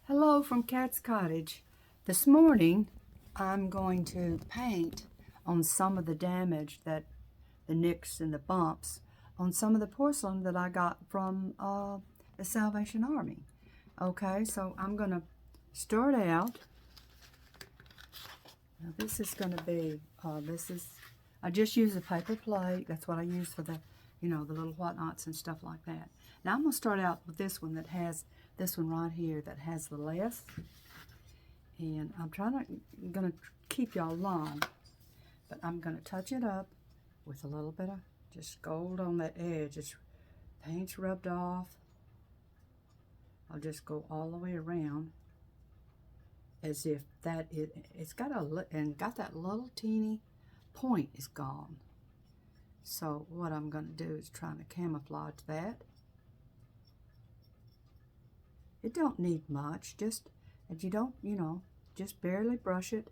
Hello from Cat's Cottage. This morning I'm going to paint on some of the damage that the nicks and the bumps on some of the porcelain that I got from the Salvation Army. Okay, so I'm going to start out. Now this is going to be, I just use a paper plate. That's what I use for the, the little whatnots and stuff like that. Now I'm going to start out with this one that has, this one right here that has the less. And I'm going to keep y'all long, but I'm going to touch it up with a little bit of just gold on that edge. It's paint's rubbed off. I'll just go all the way around as if that it's got that little teeny point is gone. So what I'm going to do is try to camouflage that. It don't need much, just, and you don't, just barely brush it.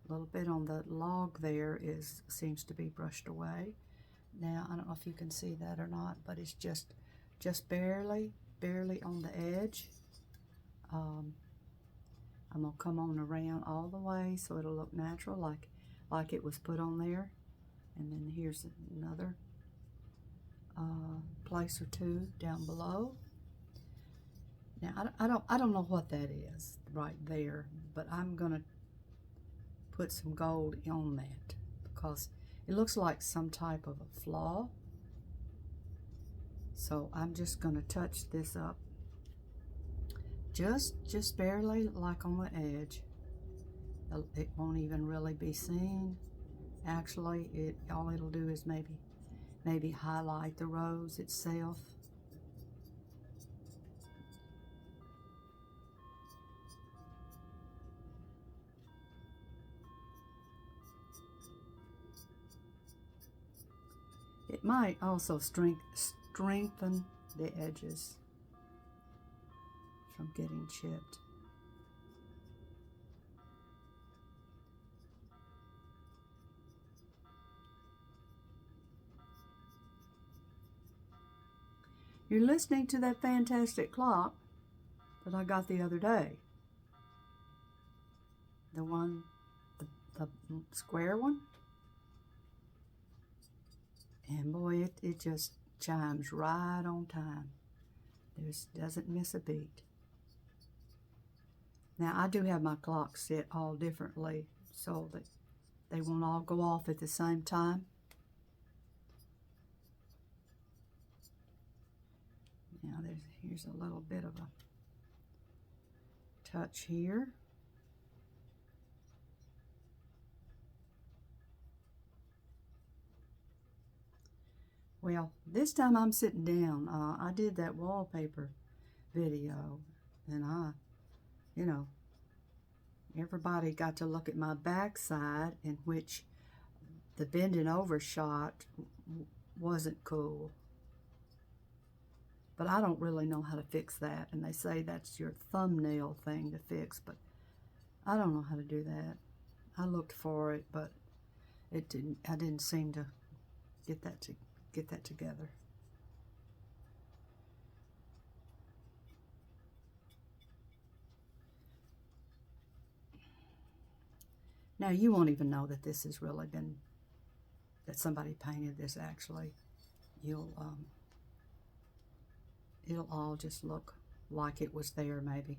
A little bit on the log there seems to be brushed away. Now, I don't know if you can see that or not, but it's just barely on the edge. I'm gonna come on around all the way so it'll look natural, like it was put on there. And then here's another place or two down below. Now, I don't know what that is right there, but I'm gonna put some gold on that because it looks like some type of a flaw. So I'm just gonna touch this up just barely, like on the edge. It won't even really be seen. Actually, all it'll do is maybe highlight the rose itself. It might also strengthen the edges from getting chipped. You're listening to that fantastic clock that I got the other day. The one, the square one. And boy, it just chimes right on time. Doesn't miss a beat. Now, I do have my clocks set all differently so that they won't all go off at the same time. Now, here's a little bit of a touch here. Well, this time I'm sitting down. I did that wallpaper video, and everybody got to look at my backside, in which the bending over shot wasn't cool. But I don't really know how to fix that, and they say that's your thumbnail thing to fix, but I don't know how to do that. I looked for it, but I didn't seem to get that together. Now, you won't even know that this has really been, that somebody painted this actually. It'll all just look like it was there maybe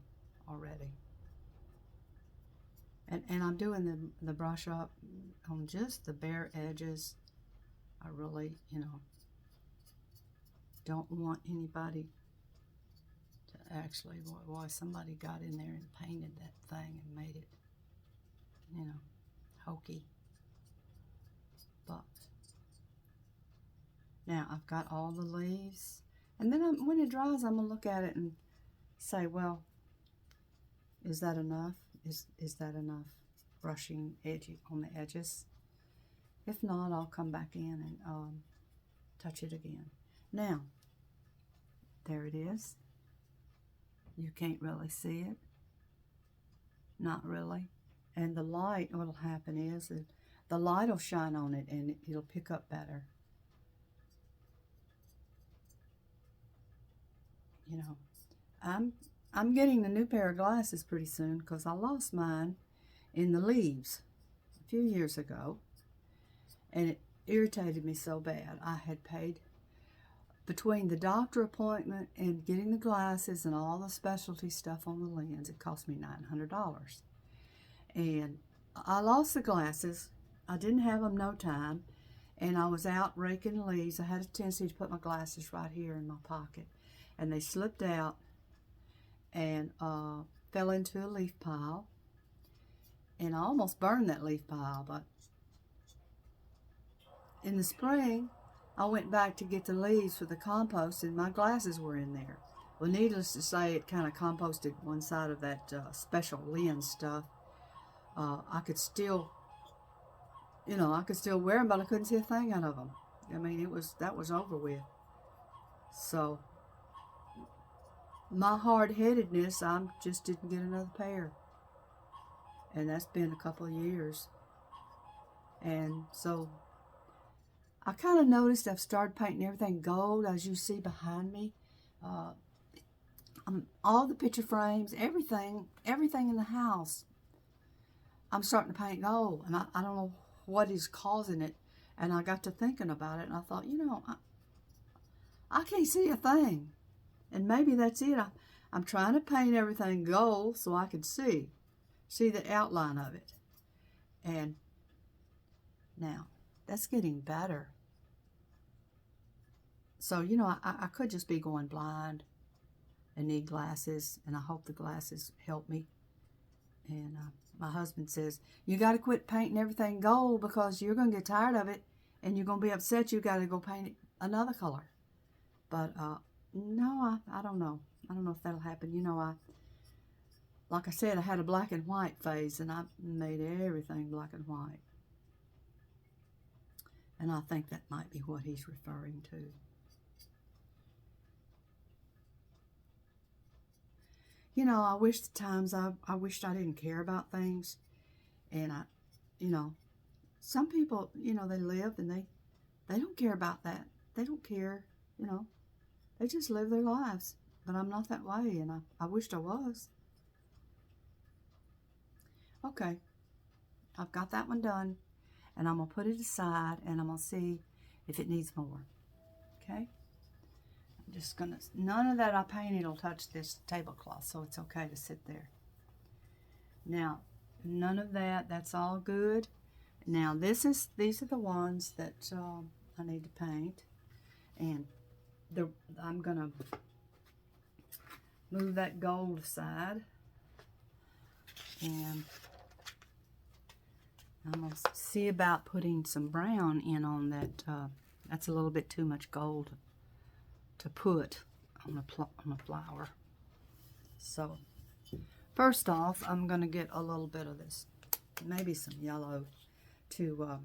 already. And I'm doing the brush up on just the bare edges. I really, don't want anybody to actually, why somebody got in there and painted that thing and made it, hokey. But now I've got all the leaves, and then when it dries, I'm gonna look at it and say, well, is that enough? Is that enough brushing on the edges? If not, I'll come back in and touch it again. Now, there it is. You can't really see it. Not really. And the light, what'll happen is that the light will shine on it and it'll pick up better. I'm I'm getting a new pair of glasses pretty soon because I lost mine in the leaves a few years ago, and it irritated me so bad. I had paid, between the doctor appointment and getting the glasses and all the specialty stuff on the lens, it cost me $900. And I lost the glasses. I didn't have them no time, and I was out raking leaves. I had a tendency to put my glasses right here in my pocket, and they slipped out and fell into a leaf pile, and I almost burned that leaf pile. But in the spring, I went back to get the leaves for the compost, and my glasses were in there. Well, needless to say, it kind of composted one side of that special lens stuff. I could still, I could still wear them, but I couldn't see a thing out of them. I mean, that was over with. So my hard-headedness, I just didn't get another pair, and that's been a couple of years. And so I kind of noticed I've started painting everything gold, as you see behind me. All the picture frames, everything in the house, I'm starting to paint gold, and I don't know what is causing it. And I got to thinking about it, and I thought, I can't see a thing. And maybe that's it. I'm trying to paint everything gold so I can see the outline of it. And now, that's getting better. So, I could just be going blind and need glasses, and I hope the glasses help me. And my husband says, you got to quit painting everything gold because you're going to get tired of it, and you're going to be upset you got to go paint it another color. But no, I don't know. I don't know if that'll happen. Like I said, I had a black and white phase, and I made everything black and white. And I think that might be what he's referring to. I wish the times I wished I didn't care about things. And some people, they live and they don't care about that. They don't care, they just live their lives. But I'm not that way, and I wished I was. Okay, I've got that one done, and I'm going to put it aside, and I'm going to see if it needs more. Okay? I'm just going to, none of that I painted will touch this tablecloth, so it's okay to sit there. Now, none of that, that's all good. Now, these are the ones that I need to paint, and I'm going to move that gold aside, and I'm going to see about putting some brown in on that. That's a little bit too much gold to put on a flower. So first off, I'm going to get a little bit of this, maybe some yellow, to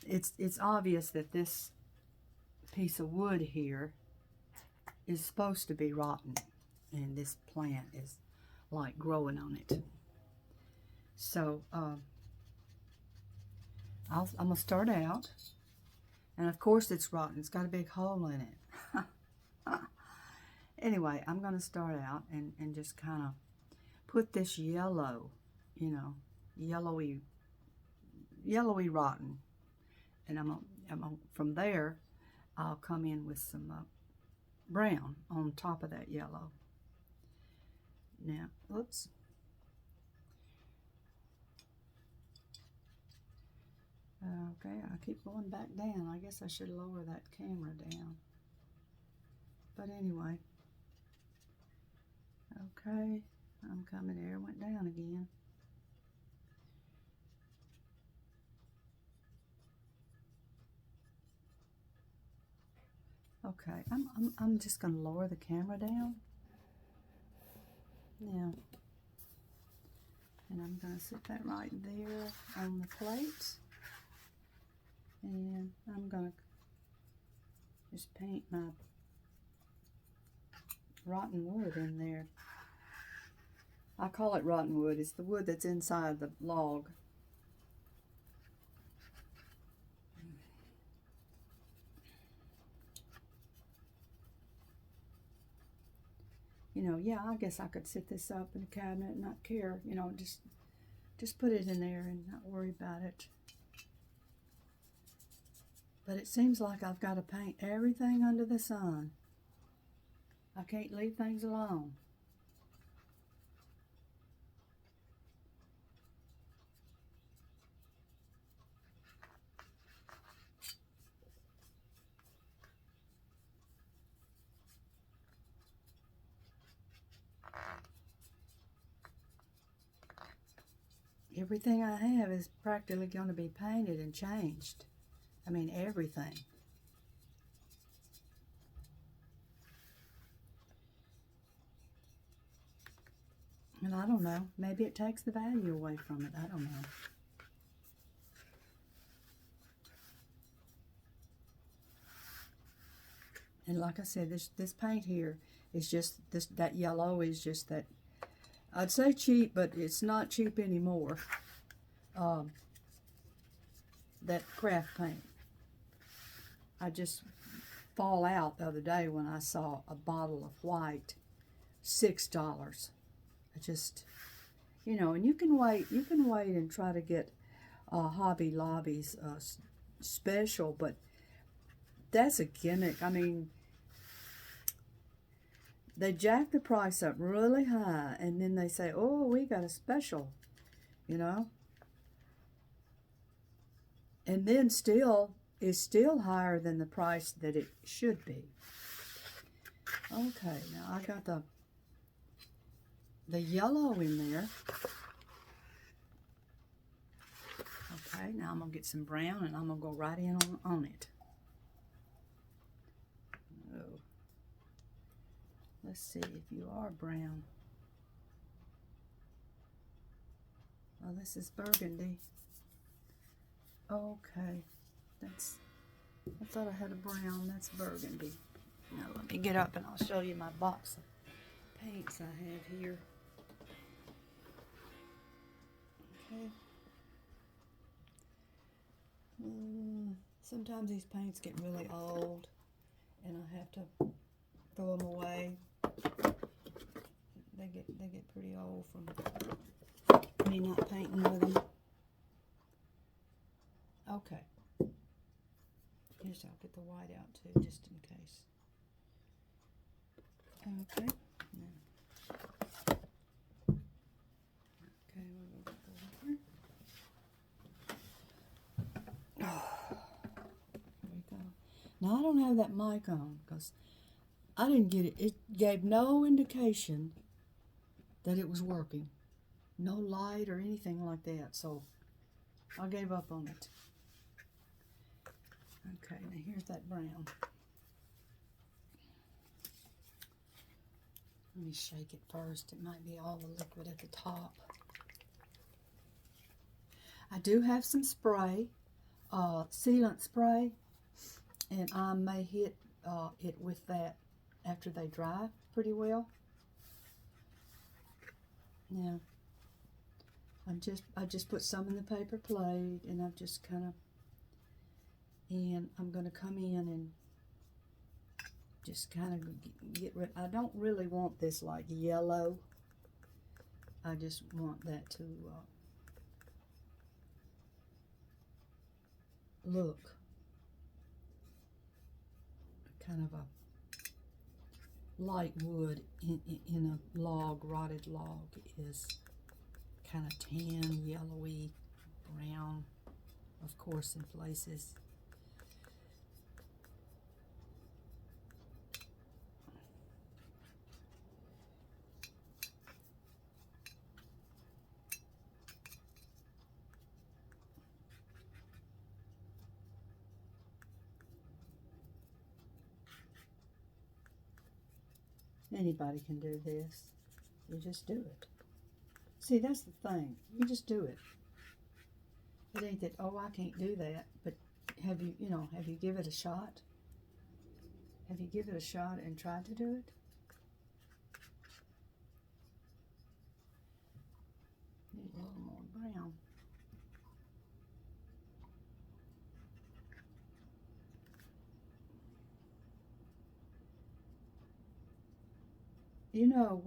it's obvious that this piece of wood here is supposed to be rotten, and this plant is like growing on it. So I'm gonna start out, and of course it's rotten. It's got a big hole in it. Anyway, I'm gonna start out and just kind of put this yellow, yellowy rotten, and I'm gonna, from there I'll come in with some brown on top of that yellow. Now, oops. Okay, I keep going back down. I guess I should lower that camera down. But anyway. Okay, I'm coming there. Went down again. Okay, I'm just going to lower the camera down. Now, and I'm going to sit that right there on the plate. And I'm going to just paint my rotten wood in there. I call it rotten wood. It's the wood that's inside the log. you know, yeah, I guess I could set this up in a cabinet and not care, you know, just put it in there and not worry about it. But it seems like I've got to paint everything under the sun. I can't leave things alone. Everything I have is practically going to be painted and changed. I mean, everything. And I don't know, maybe it takes the value away from it. I don't know. And like I said, this paint here is just that yellow is just that, I'd say cheap, but it's not cheap anymore. That craft paint. I just fall out the other day when I saw a bottle of white, $6. I just, you know, and you can wait and try to get Hobby Lobby's special, but that's a gimmick. I mean, they jack the price up really high, and then they say, oh, we got a special, you know, and then is still higher than the price that it should be. Okay, now I got the yellow in there. Okay, now I'm going to get some brown and I'm going to go right in on it. Oh. Let's see if you are brown. Oh, this is burgundy. Okay, I thought I had a brown, that's burgundy. Now let me get up and I'll show you my box of paints I have here. Okay. Sometimes these paints get really old and I have to throw them away. They get pretty old from me not painting with them. Okay. Here's, I'll get the white out too, just in case. Okay. Now. Okay, we'll go over. Oh, there we go. Now I don't have that mic on because I didn't get it. It gave no indication that it was working. No light or anything like that, so I gave up on it. Okay, now here's that brown. Let me shake it first. It might be all the liquid at the top. I do have some spray, sealant spray, and I may hit it with that after they dry pretty well. Now, I just put some in the paper plate, and I've just kind of, and I'm going to come in and just kind of get rid. I don't really want this like yellow. I just want that to look kind of a light wood in a log, rotted log is kind of tan, yellowy, brown, of course, in places. Anybody can do this. You just do it. See, that's the thing. You just do it. It ain't that, oh, I can't do that. But have you give it a shot? Have you give it a shot and tried to do it? Need a little more brown. you know,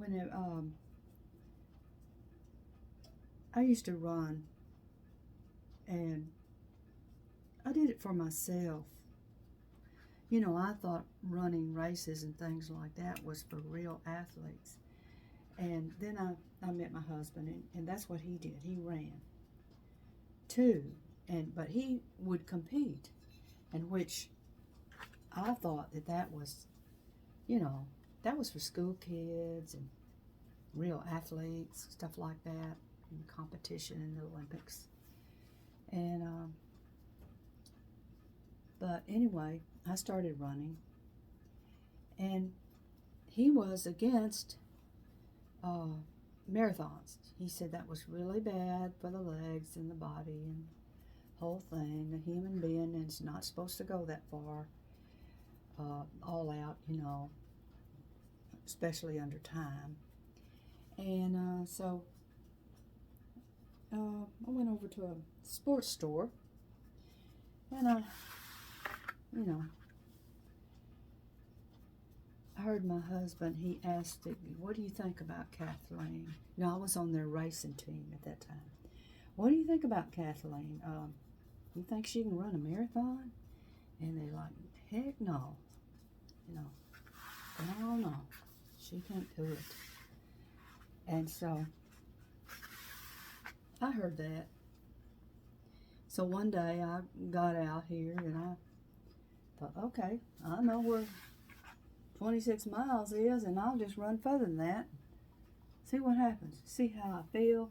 I used to run, and I did it for myself. You know, I thought running races and things like that was for real athletes. And then I met my husband, and that's what he did. He ran too, but he would compete, in which I thought that was, you know, that was for school kids and real athletes, stuff like that, and competition in the Olympics. And but anyway, I started running, and he was against marathons. He said that was really bad for the legs and the body and whole thing. A human being is not supposed to go that far, all out, you know, especially under time. And so I went over to a sports store, and you know, I heard my husband, he asked me, what do you think about Kathleen? You know, I was on their racing team at that time. What do you think about Kathleen? You think she can run a marathon? And they're like, heck no. You know, no, she can't do it. And so I heard that. So one day I got out here and I thought, okay, I know where 26 miles is, and I'll just run further than that. See what happens. See how I feel.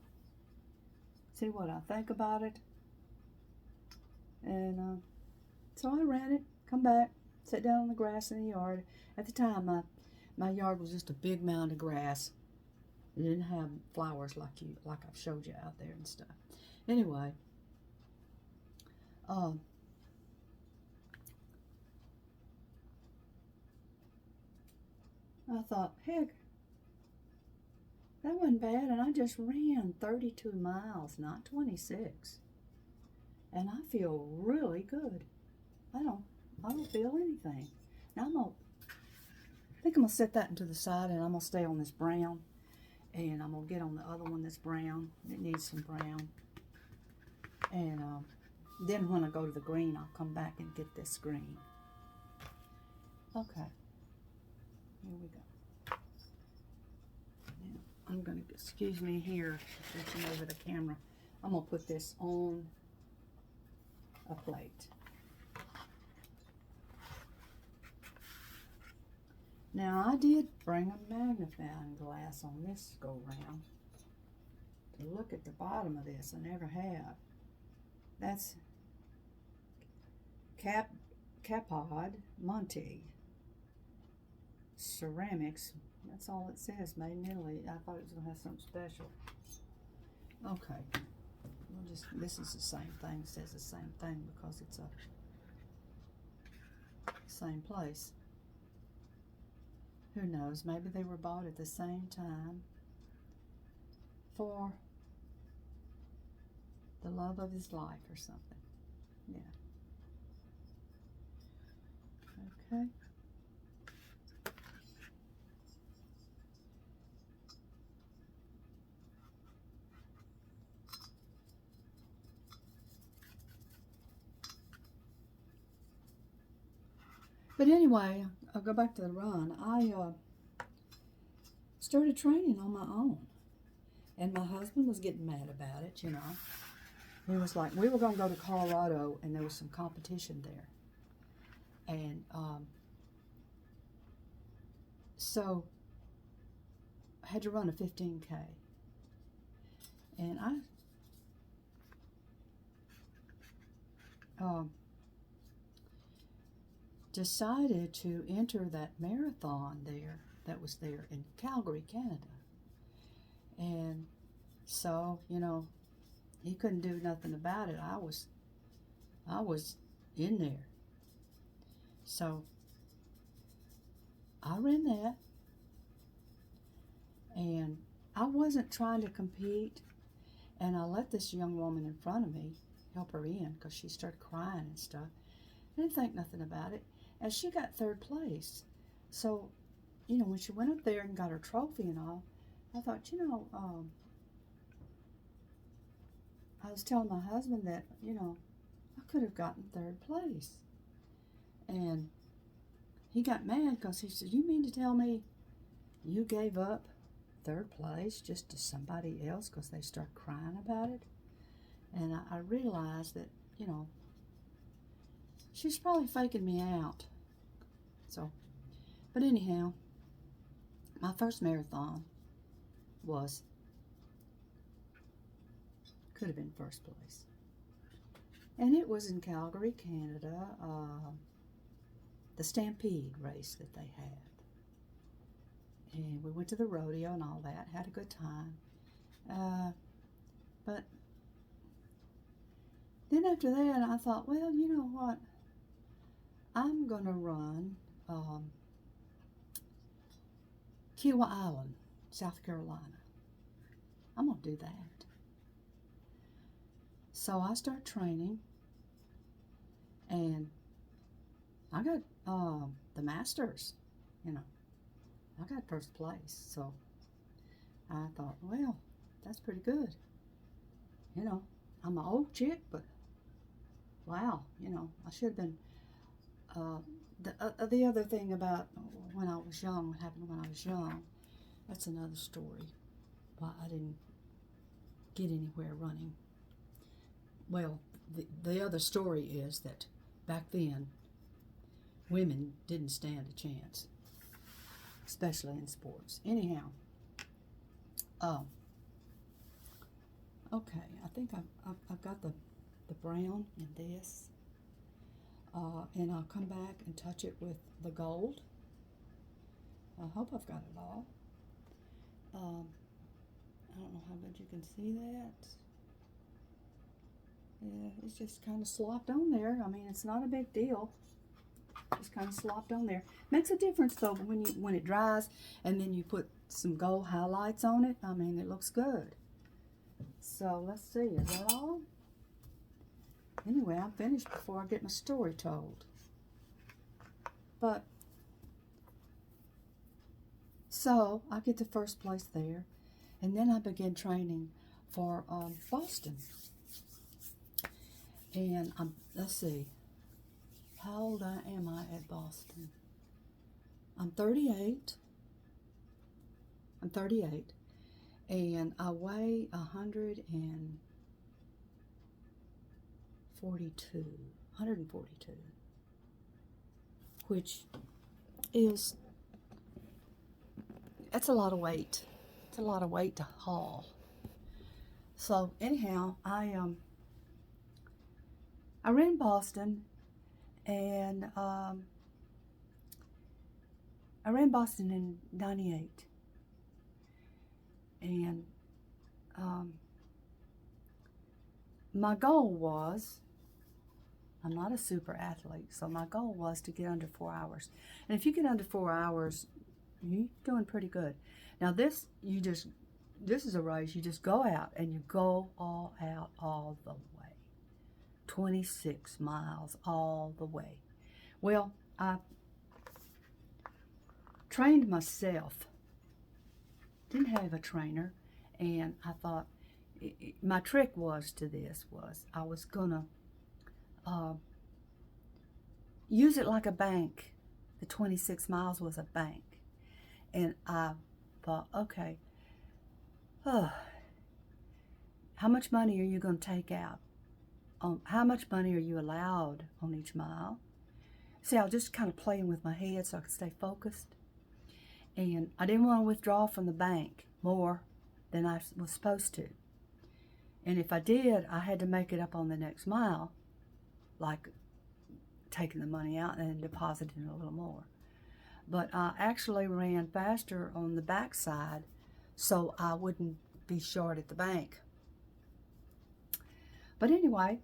See what I think about it. And so I ran it, come back, sat down on the grass in the yard. At the time, my yard was just a big mound of grass. It didn't have flowers like I've showed you out there and stuff. Anyway, I thought, heck, that wasn't bad, and I just ran 32 miles, not 26. And I feel really good. I don't feel anything. Now I think I'm gonna set that into the side, and I'm gonna stay on this brown, and I'm gonna get on the other one that's brown. It needs some brown. And then when I go to the green, I'll come back and get this green. Okay. Here we go. Now, I'm going to, excuse me here, switching over the camera. I'm going to put this on a plate. Now, I did bring a magnifying glass on this go round to look at the bottom of this. I never have. That's Capod Monte ceramics. That's all it says, made in Italy. I thought it was gonna have something special. Okay, this is the same thing. It says the same thing because it's a same place. Who knows? Maybe they were bought at the same time for the love of his life or something. Yeah. Okay. But anyway, I'll go back to the run. I started training on my own. And my husband was getting mad about it, you know. He was like, we were going to go to Colorado, and there was some competition there. And so I had to run a 15K. And I decided to enter that marathon there that was there in Calgary, Canada. And so, you know, he couldn't do nothing about it. I was in there. So I ran that, and I wasn't trying to compete, and I let this young woman in front of me help her in because she started crying and stuff. I didn't think nothing about it, and she got third place. So you know, when she went up there and got her trophy and all, I thought, you know, I was telling my husband that, you know, I could have gotten third place. And he got mad because he said, you mean to tell me you gave up third place just to somebody else because they start crying about it? And I realized that, you know, she's probably faking me out. So, but anyhow, my first marathon could have been first place. And it was in Calgary, Canada, the Stampede race that they had. And we went to the rodeo and all that, had a good time. But then after that, I thought, well, you know what? I'm going to run Kiowa Island, South Carolina. I'm going to do that. So I start training, and I got the Masters, you know. I got first place. So I thought, well, that's pretty good. You know, I'm an old chick, but wow, you know, I should have been. The other thing about when I was young, what happened when I was young, that's another story. Why I didn't get anywhere running. Well, the other story is that back then, women didn't stand a chance, especially in sports. Anyhow, okay, I think I've got the brown in this, and I'll come back and touch it with the gold. I hope I've got it all. I don't know how good you can see that. Yeah, it's just kind of slopped on there. I mean, it's not a big deal. Just kind of slopped on there. Makes a difference though when it dries and then you put some gold highlights on it. I mean, it looks good. So let's see, is that all? Anyway, I'm finished before I get my story told. But so I get to first place there, and then I begin training for Boston. And let's see, how old am I at Boston? I'm 38. I'm 38, and I weigh 142, which is, that's a lot of weight. It's a lot of weight to haul. So anyhow, I ran Boston, and I ran Boston in '98, and my goal was, I'm not a super athlete, so my goal was to get under 4 hours. And if you get under 4 hours, you're doing pretty good. Now this is a race, you just go out and you go all out all the way. 26 miles all the way. Well, I trained myself. Didn't have a trainer, and I thought my trick was I was gonna use it like a bank. The 26 miles was a bank, and I thought, okay, how much money are you going to take out? How much money are you allowed on each mile? See, I was just kind of playing with my head so I could stay focused. And I didn't want to withdraw from the bank more than I was supposed to. And if I did, I had to make it up on the next mile, like taking the money out and then depositing a little more. But I actually ran faster on the back side so I wouldn't be short at the bank. But anyway,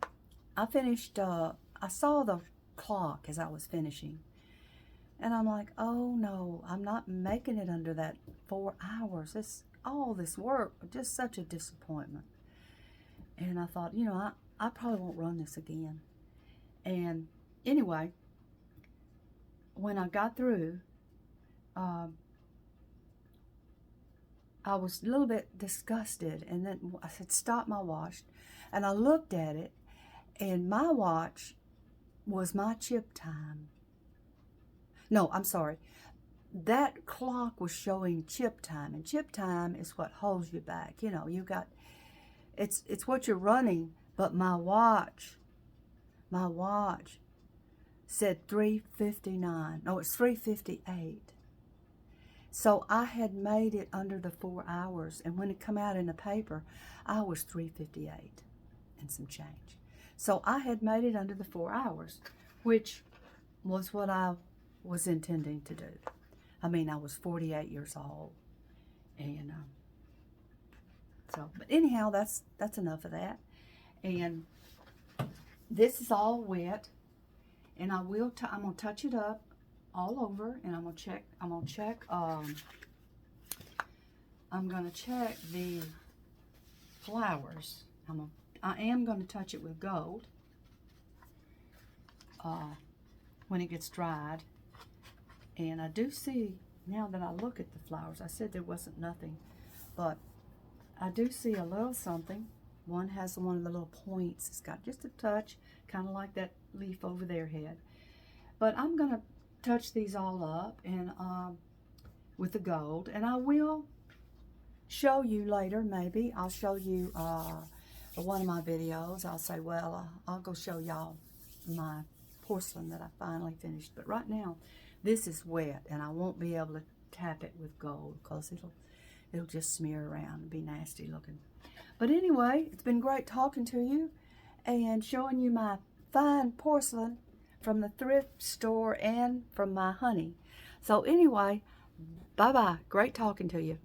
I finished, I saw the clock as I was finishing, and I'm like, oh no, I'm not making it under that 4 hours. All this work, just such a disappointment. And I thought, you know, I probably won't run this again. And anyway, when I got through, I was a little bit disgusted, and then I said, stop my watch. And I looked at it, and my watch was my chip time. No, I'm sorry. That clock was showing chip time, and chip time is what holds you back. You know, you got, it's what you're running, but my watch said 3:59. No, it's 3:58. So I had made it under the 4 hours, and when it come out in the paper, I was 3:58 and some change. So I had made it under the 4 hours, which was what I was intending to do. I mean, I was 48 years old, and so. But anyhow, that's enough of that. And this is all wet, and I'm gonna touch it up all over, and I'm gonna check. I'm gonna check the flowers. I am gonna touch it with gold when it gets dried. And I do see, now that I look at the flowers, I said there wasn't nothing, but I do see a little something. One has one of the little points. It's got just a touch, kind of like that leaf over there had. But I'm going to touch these all up and with the gold, and I will show you later. Maybe I'll show you one of my videos. I'll say, well, I'll go show y'all my porcelain that I finally finished. But right now, this is wet, and I won't be able to tap it with gold because it'll just smear around and be nasty looking. But anyway, it's been great talking to you and showing you my fine porcelain from the thrift store and from my honey. So anyway, bye-bye. Great talking to you.